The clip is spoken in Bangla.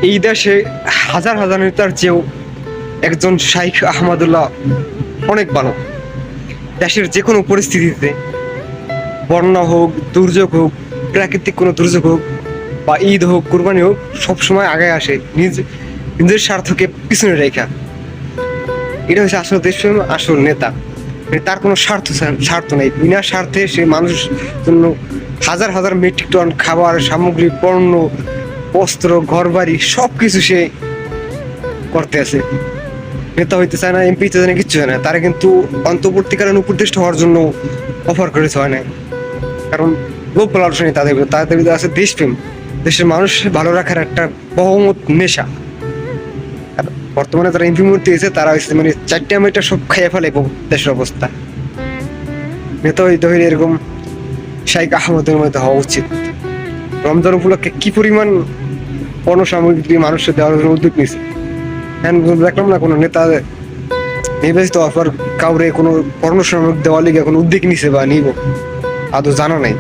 এই দেশে হাজার হাজার নেতার চেয়েও একজন শাইখ আহমদুল্লাহ অনেক ভালো। দেশের যে কোনো পরিস্থিতিতে, বন্যা হোক, দুর্যোগ হোক, প্রাকৃতিক কোনো দুর্যোগ হোক বা ঈদ হোক, কুরবানি হোক, সবসময় আগে আসে নিজের স্বার্থকে পিছনে রেখা। এটা হচ্ছে আসল দেশপ্রেম, আসল নেতা। তার কোনো স্বার্থ নেই। বিনা স্বার্থে সে মানুষ জন্য হাজার হাজার মেট্রিক টন খাবার সামগ্রী, পণ্য, বস্ত্র, ঘর বাড়ি সব কিছু সে করতে আছে। নেতা হইতে চায় না, এমপি হইতে চায় না, কিচ্ছু হয় না। তারা কিন্তু অন্তর্বর্তীকালীন উপদেষ্টা হওয়ার জন্য অফার করেছে, হয় না। কারণ লোক লালসা নেই তাদের ভিতরে আছে দেশপ্রেম, দেশের মানুষ ভালো রাখার একটা বহুমত নেশা। আর বর্তমানে যারা এমপি মূর্তি হয়েছে তারা হচ্ছে মানে চারটে মেয়েটা সব খেয়ে ফেলে দেশের অবস্থা। নেতা হইতে হইলে এরকম শাইখ আহমদের মধ্যে হওয়া উচিত। রমজান উপলক্ষে কি পরিমাণ পণ্য সামগ্রী মানুষের দেওয়ার জন্য উদ্যোগ নিয়েছে। হ্যাঁ, দেখলাম না কোনো নেতা নির্বাচিত অফার কাউরে কোনো পণ্য সামগ্রী দেওয়ার লিগে কোনো উদ্যোগ নিছে বা নিব, আদৌ জানা নাই।